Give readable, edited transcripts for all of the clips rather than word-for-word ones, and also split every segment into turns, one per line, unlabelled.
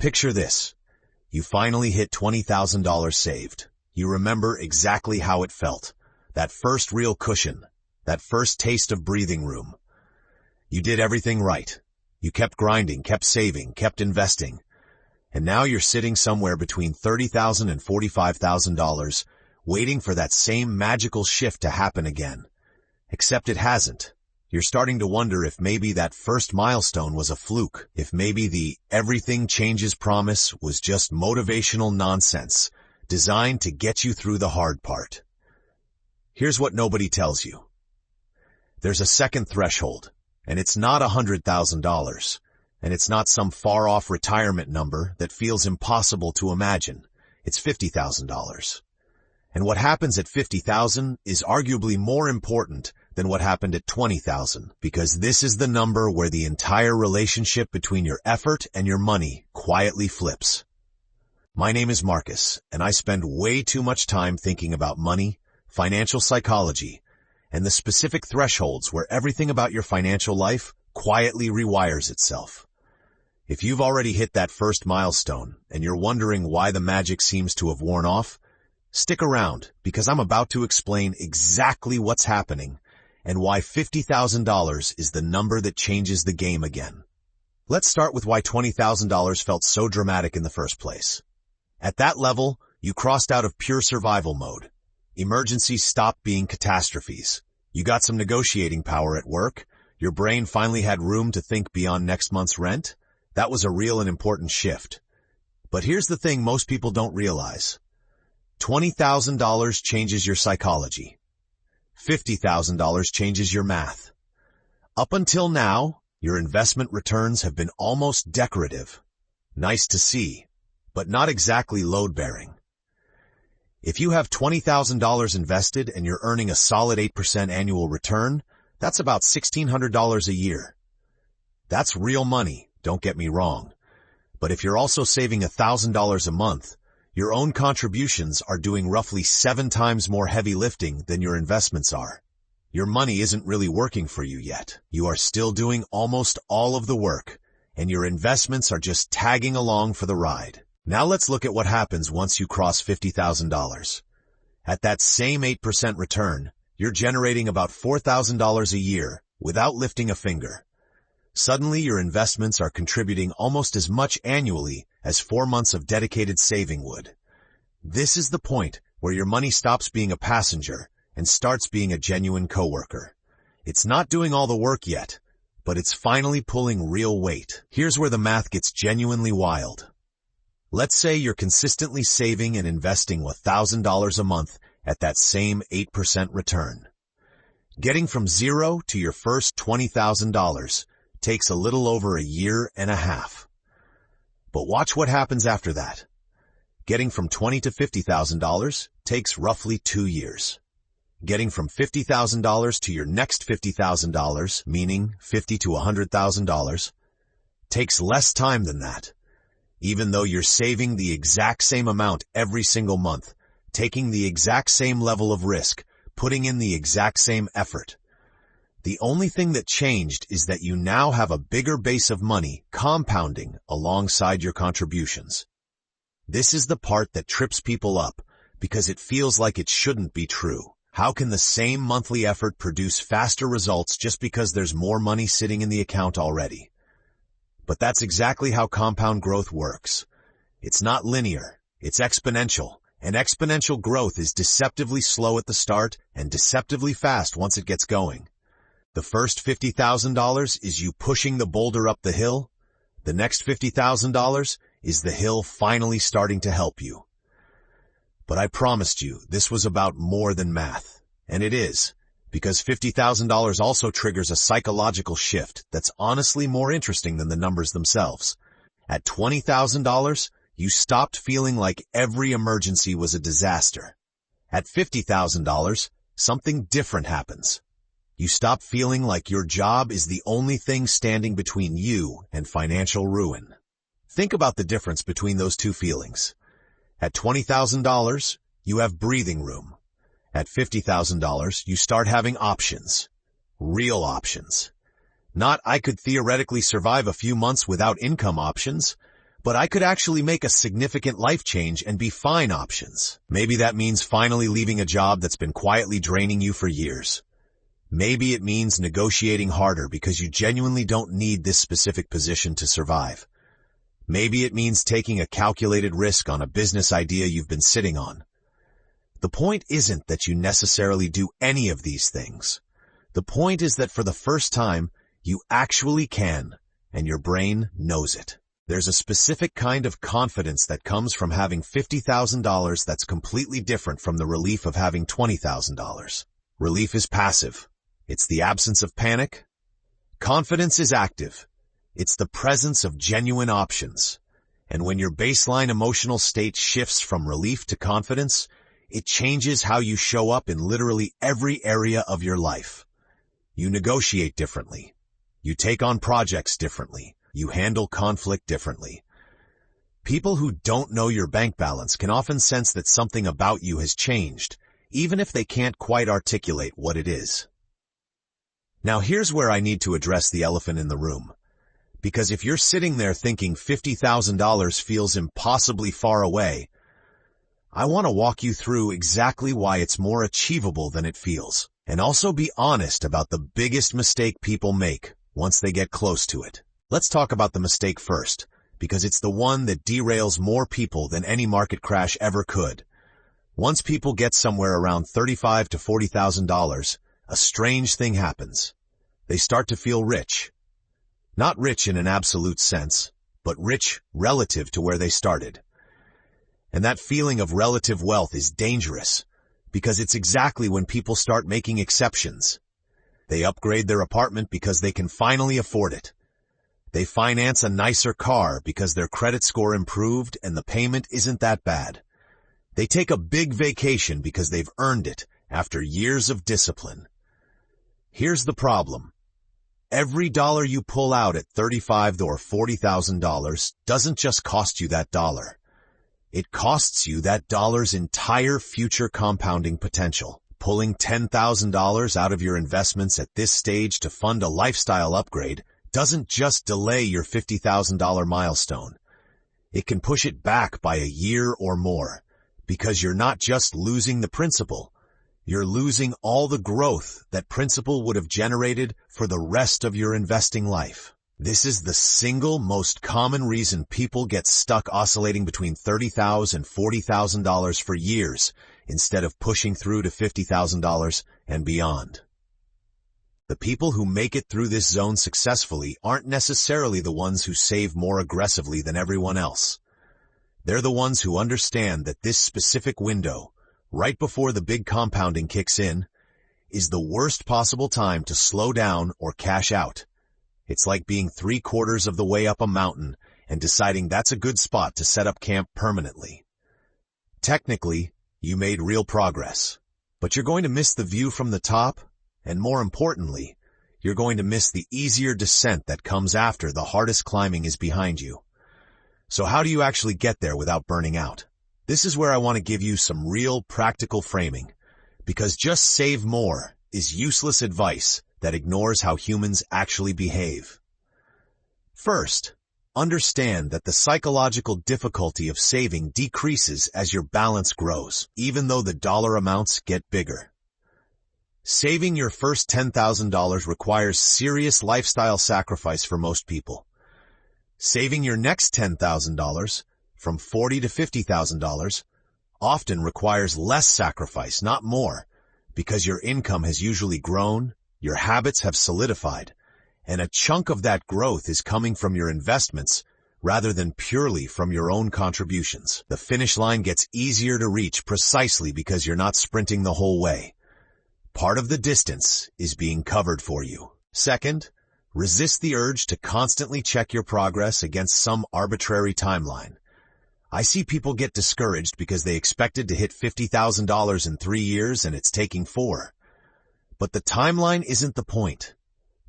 Picture this. You finally hit $20,000 saved. You remember exactly how it felt. That first real cushion. That first taste of breathing room. You did everything right. You kept grinding, kept saving, kept investing. And now you're sitting somewhere between $30,000 and $45,000, waiting for that same magical shift to happen again. Except it hasn't. You're starting to wonder if maybe that first milestone was a fluke, if maybe the everything changes promise was just motivational nonsense, designed to get you through the hard part. Here's what nobody tells you. There's a second threshold, and it's not $100,000, and it's not some far-off retirement number that feels impossible to imagine. It's $50,000. And what happens at $50,000 is arguably more important than what happened at $20,000, because this is the number where the entire relationship between your effort and your money quietly flips. My name is Marcus, and I spend way too much time thinking about money, financial psychology, and the specific thresholds where everything about your financial life quietly rewires itself. If you've already hit that first milestone and you're wondering why the magic seems to have worn off, stick around, because I'm about to explain exactly what's happening and why $50,000 is the number that changes the game again. Let's start with why $20,000 felt so dramatic in the first place. At that level, you crossed out of pure survival mode. Emergencies stopped being catastrophes. You got some negotiating power at work. Your brain finally had room to think beyond next month's rent. That was a real and important shift. But here's the thing most people don't realize. $20,000 changes your psychology. $50,000 changes your math. Up until now, your investment returns have been almost decorative. Nice to see, but not exactly load-bearing. If you have $20,000 invested and you're earning a solid 8% annual return, that's about $1,600 a year. That's real money, don't get me wrong. But if you're also saving $1,000 a month, your own contributions are doing roughly 7 times more heavy lifting than your investments are. Your money isn't really working for you yet. You are still doing almost all of the work, and your investments are just tagging along for the ride. Now let's look at what happens once you cross $50,000. At that same 8% return, you're generating about $4,000 a year without lifting a finger. Suddenly, your investments are contributing almost as much annually as 4 months of dedicated saving would. This is the point where your money stops being a passenger and starts being a genuine coworker. It's not doing all the work yet, but it's finally pulling real weight. Here's where the math gets genuinely wild. Let's say you're consistently saving and investing $1,000 a month at that same 8% return. Getting from zero to your first $20,000 takes a little over a year and a half. But watch what happens after that. Getting from $20,000 to $50,000 takes roughly 2 years. Getting from $50,000 to your next $50,000, meaning $50,000 to $100,000, takes less time than that. Even though you're saving the exact same amount every single month, taking the exact same level of risk, putting in the exact same effort. The only thing that changed is that you now have a bigger base of money compounding alongside your contributions. This is the part that trips people up because it feels like it shouldn't be true. How can the same monthly effort produce faster results just because there's more money sitting in the account already? But that's exactly how compound growth works. It's not linear, it's exponential, and exponential growth is deceptively slow at the start and deceptively fast once it gets going. The first $50,000 is you pushing the boulder up the hill. The next $50,000 is the hill finally starting to help you. But I promised you this was about more than math. And it is, because $50,000 also triggers a psychological shift that's honestly more interesting than the numbers themselves. At $20,000, you stopped feeling like every emergency was a disaster. At $50,000, something different happens. You stop feeling like your job is the only thing standing between you and financial ruin. Think about the difference between those two feelings. At $20,000, you have breathing room. At $50,000, you start having options. Real options. Not I could theoretically survive a few months without income options, but I could actually make a significant life change and be fine options. Maybe that means finally leaving a job that's been quietly draining you for years. Maybe it means negotiating harder because you genuinely don't need this specific position to survive. Maybe it means taking a calculated risk on a business idea you've been sitting on. The point isn't that you necessarily do any of these things. The point is that for the first time, you actually can, and your brain knows it. There's a specific kind of confidence that comes from having $50,000 that's completely different from the relief of having $20,000. Relief is passive. It's the absence of panic. Confidence is active. It's the presence of genuine options. And when your baseline emotional state shifts from relief to confidence, it changes how you show up in literally every area of your life. You negotiate differently. You take on projects differently. You handle conflict differently. People who don't know your bank balance can often sense that something about you has changed, even if they can't quite articulate what it is. Now here's where I need to address the elephant in the room. Because if you're sitting there thinking $50,000 feels impossibly far away, I want to walk you through exactly why it's more achievable than it feels, and also be honest about the biggest mistake people make once they get close to it. Let's talk about the mistake first, because it's the one that derails more people than any market crash ever could. Once people get somewhere around $35,000 to $40,000, a strange thing happens. They start to feel rich. Not rich in an absolute sense, but rich relative to where they started. And that feeling of relative wealth is dangerous, because it's exactly when people start making exceptions. They upgrade their apartment because they can finally afford it. They finance a nicer car because their credit score improved and the payment isn't that bad. They take a big vacation because they've earned it after years of discipline. Here's the problem. Every dollar you pull out at $35,000 or $40,000 doesn't just cost you that dollar. It costs you that dollar's entire future compounding potential. Pulling $10,000 out of your investments at this stage to fund a lifestyle upgrade doesn't just delay your $50,000 milestone. It can push it back by a year or more, because you're not just losing the principal, you're losing all the growth that principal would have generated for the rest of your investing life. This is the single most common reason people get stuck oscillating between $30,000 and $40,000 for years instead of pushing through to $50,000 and beyond. The people who make it through this zone successfully aren't necessarily the ones who save more aggressively than everyone else. They're the ones who understand that this specific window, right before the big compounding kicks in, is the worst possible time to slow down or cash out. It's like being 3/4 of the way up a mountain and deciding that's a good spot to set up camp permanently. Technically, you made real progress, but you're going to miss the view from the top, and more importantly, you're going to miss the easier descent that comes after the hardest climbing is behind you. So how do you actually get there without burning out? This is where I want to give you some real practical framing, because just save more is useless advice that ignores how humans actually behave. First, understand that the psychological difficulty of saving decreases as your balance grows, even though the dollar amounts get bigger. Saving your first $10,000 requires serious lifestyle sacrifice for most people. Saving your next $10,000, from $40,000 to $50,000, often requires less sacrifice, not more, because your income has usually grown, your habits have solidified, and a chunk of that growth is coming from your investments rather than purely from your own contributions. The finish line gets easier to reach precisely because you're not sprinting the whole way. Part of the distance is being covered for you. Second, resist the urge to constantly check your progress against some arbitrary timeline. I see people get discouraged because they expected to hit $50,000 in 3 years and it's taking 4. But the timeline isn't the point.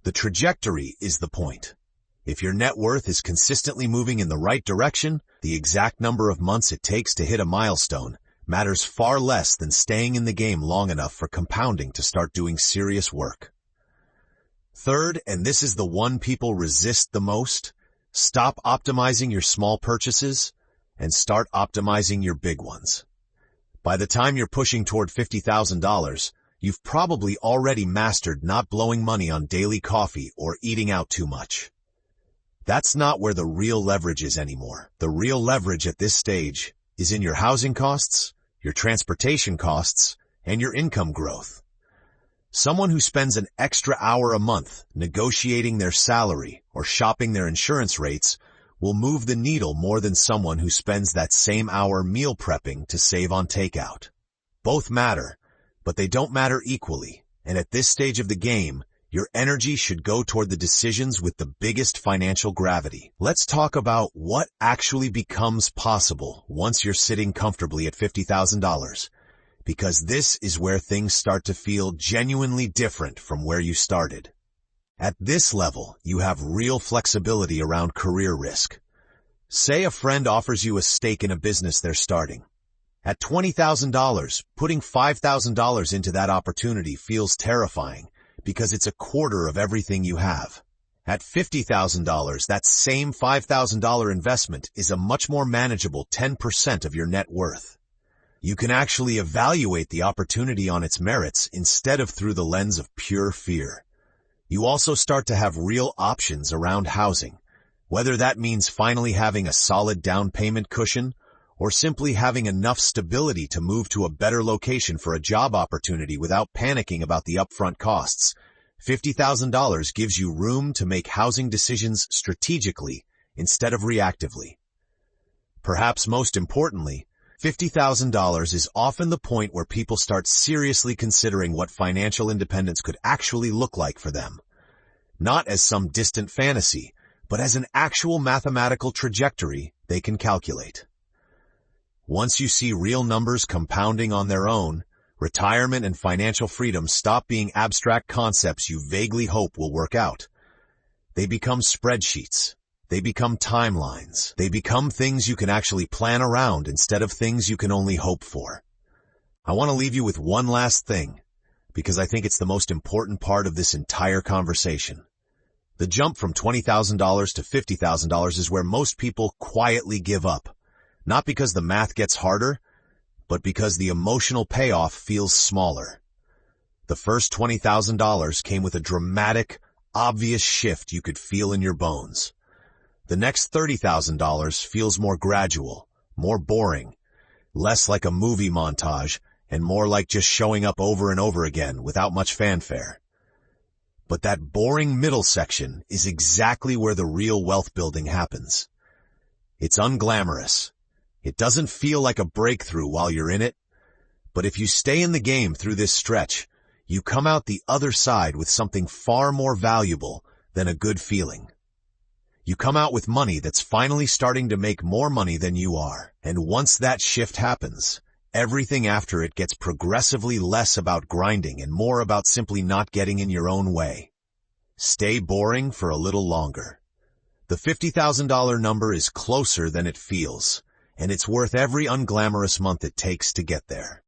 The trajectory is the point. If your net worth is consistently moving in the right direction, the exact number of months it takes to hit a milestone matters far less than staying in the game long enough for compounding to start doing serious work. Third, and this is the one people resist the most, Stop optimizing your small purchases and start optimizing your big ones. By the time you're pushing toward $50,000, you've probably already mastered not blowing money on daily coffee or eating out too much. That's not where the real leverage is anymore. The real leverage at this stage is in your housing costs, your transportation costs, and your income growth. Someone who spends an extra hour a month negotiating their salary or shopping their insurance rates will move the needle more than someone who spends that same hour meal prepping to save on takeout. Both matter, but they don't matter equally, and at this stage of the game, your energy should go toward the decisions with the biggest financial gravity. Let's talk about what actually becomes possible once you're sitting comfortably at $50,000, because this is where things start to feel genuinely different from where you started. At this level, you have real flexibility around career risk. Say a friend offers you a stake in a business they're starting. At $20,000, putting $5,000 into that opportunity feels terrifying because it's a quarter of everything you have. At $50,000, that same $5,000 investment is a much more manageable 10% of your net worth. You can actually evaluate the opportunity on its merits instead of through the lens of pure fear. You also start to have real options around housing, whether that means finally having a solid down payment cushion or simply having enough stability to move to a better location for a job opportunity without panicking about the upfront costs. $50,000 gives you room to make housing decisions strategically instead of reactively. Perhaps most importantly, $50,000 is often the point where people start seriously considering what financial independence could actually look like for them. Not as some distant fantasy, but as an actual mathematical trajectory they can calculate. Once you see real numbers compounding on their own, retirement and financial freedom stop being abstract concepts you vaguely hope will work out. They become spreadsheets. They become timelines. They become things you can actually plan around instead of things you can only hope for. I want to leave you with one last thing, because I think it's the most important part of this entire conversation. The jump from $20,000 to $50,000 is where most people quietly give up, not because the math gets harder, but because the emotional payoff feels smaller. The first $20,000 came with a dramatic, obvious shift you could feel in your bones. The next $30,000 feels more gradual, more boring, less like a movie montage, and more like just showing up over and over again without much fanfare. But that boring middle section is exactly where the real wealth building happens. It's unglamorous. It doesn't feel like a breakthrough while you're in it, but if you stay in the game through this stretch, you come out the other side with something far more valuable than a good feeling. You come out with money that's finally starting to make more money than you are. And once that shift happens, everything after it gets progressively less about grinding and more about simply not getting in your own way. Stay boring for a little longer. The $50,000 number is closer than it feels, and it's worth every unglamorous month it takes to get there.